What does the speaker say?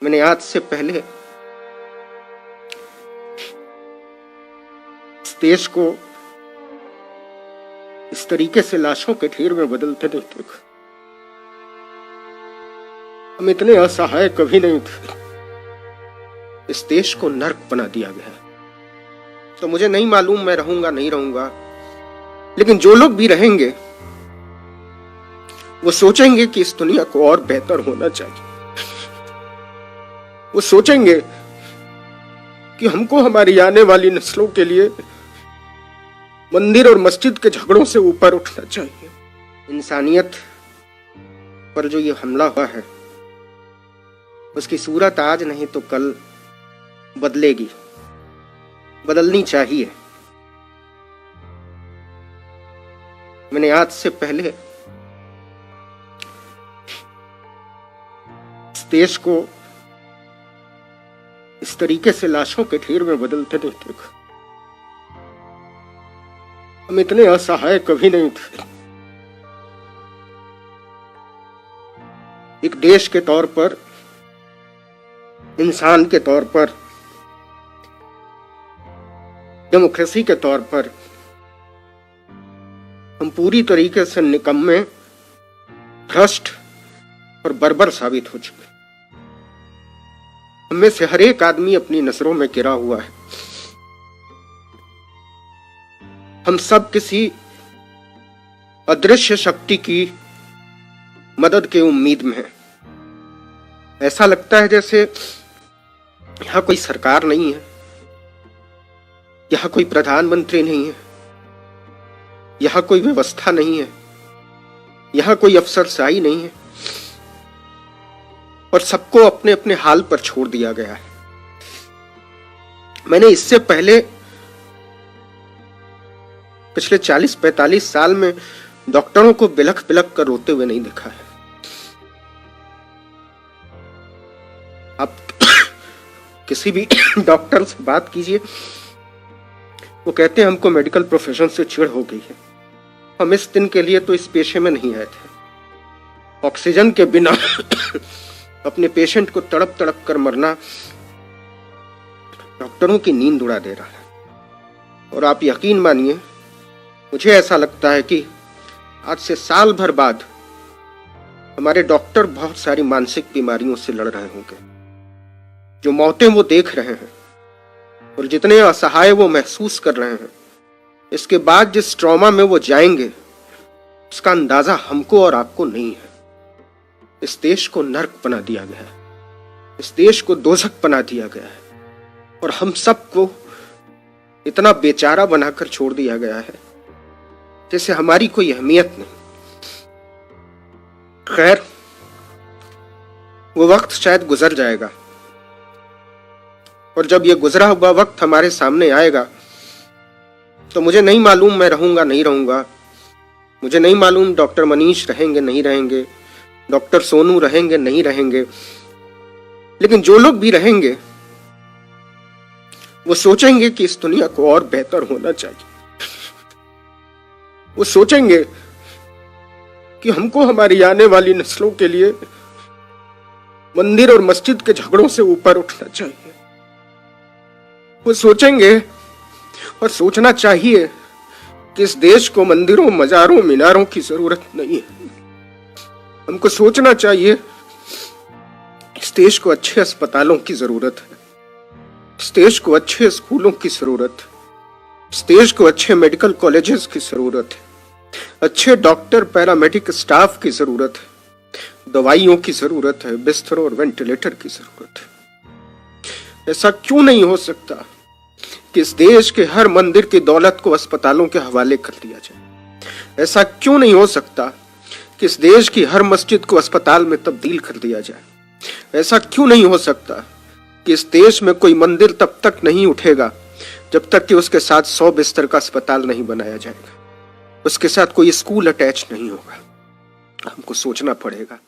मैंने आज से पहले इस देश को इस तरीके से लाशों के ढेर में बदलते नहीं देखा। हम इतने असहाय कभी नहीं थे। इस देश को नर्क बना दिया गया। तो मुझे नहीं मालूम मैं रहूंगा नहीं रहूंगा, लेकिन जो लोग भी रहेंगे वो सोचेंगे कि इस दुनिया को और बेहतर होना चाहिए। वो सोचेंगे कि हमको हमारी आने वाली नस्लों के लिए मंदिर और मस्जिद के झगड़ों से ऊपर उठना चाहिए। इंसानियत पर जो ये हमला हुआ है उसकी सूरत आज नहीं तो कल बदलेगी, बदलनी चाहिए। मैंने आज से पहले इस देश को इस तरीके से लाशों के ढेर में बदलते नहीं देखा। हम इतने असहाय कभी नहीं थे। एक देश के तौर पर, इंसान के तौर पर, डेमोक्रेसी के तौर पर हम पूरी तरीके से निकम्मे, भ्रष्ट और बर्बर साबित हो चुके। हम में से हर एक आदमी अपनी नजरों में गिरा हुआ है। हम सब किसी अदृश्य शक्ति की मदद की उम्मीद में हैं। ऐसा लगता है जैसे यहां कोई सरकार नहीं है, यहां कोई प्रधानमंत्री नहीं है, यहां कोई व्यवस्था नहीं है, यहां कोई अफसरशाही नहीं है और सबको अपने अपने हाल पर छोड़ दिया गया है। मैंने इससे पहले पिछले 40-45 साल में डॉक्टरों को बिलख बिलख कर रोते हुए नहीं देखा है। आप किसी भी डॉक्टर से बात कीजिए, वो कहते हैं हमको मेडिकल प्रोफेशन से चिढ़ हो गई है। हम इस दिन के लिए तो इस पेशे में नहीं आए थे। ऑक्सीजन के बिना अपने पेशेंट को तड़प तड़प कर मरना डॉक्टरों की नींद उड़ा दे रहा है। और आप यकीन मानिए, मुझे ऐसा लगता है कि आज से साल भर बाद हमारे डॉक्टर बहुत सारी मानसिक बीमारियों से लड़ रहे होंगे। जो मौतें वो देख रहे हैं और जितने असहाय वो महसूस कर रहे हैं, इसके बाद जिस ट्रॉमा में वो जाएंगे उसका अंदाजा हमको और आपको नहीं है। इस देश को नर्क बना दिया गया है, इस देश को दोजख बना दिया गया है और हम सबको इतना बेचारा बनाकर छोड़ दिया गया है जैसे हमारी कोई अहमियत नहीं। खैर, वो वक्त शायद गुजर जाएगा और जब ये गुजरा हुआ वक्त हमारे सामने आएगा तो मुझे नहीं मालूम मैं रहूंगा नहीं रहूंगा, मुझे नहीं मालूम डॉक्टर मनीष रहेंगे नहीं रहेंगे, डॉक्टर सोनू रहेंगे नहीं रहेंगे, लेकिन जो लोग भी रहेंगे वो सोचेंगे कि इस दुनिया को और बेहतर होना चाहिए। वो सोचेंगे कि हमको हमारी आने वाली नस्लों के लिए मंदिर और मस्जिद के झगड़ों से ऊपर उठना चाहिए। वो सोचेंगे और सोचना चाहिए कि इस देश को मंदिरों, मजारों, मीनारों की जरूरत नहीं है। हमको सोचना चाहिए इस देश को अच्छे अस्पतालों की जरूरत है, इस देश को अच्छे स्कूलों की जरूरत है, इस देश को अच्छे मेडिकल कॉलेजेस की जरूरत है, अच्छे डॉक्टर, पैरामेडिक स्टाफ की जरूरत है, दवाइयों की जरूरत है, बिस्तरों और वेंटिलेटर की जरूरत है। ऐसा क्यों नहीं हो सकता कि इस देश के हर मंदिर की दौलत को अस्पतालों के हवाले कर दिया जाए? ऐसा क्यों नहीं हो सकता कि इस देश की हर मस्जिद को अस्पताल में तब्दील कर दिया जाए? ऐसा क्यों नहीं हो सकता कि इस देश में कोई मंदिर तब तक नहीं उठेगा जब तक कि उसके साथ 100 बिस्तर का अस्पताल नहीं बनाया जाएगा, उसके साथ कोई स्कूल अटैच नहीं होगा? हमको सोचना पड़ेगा।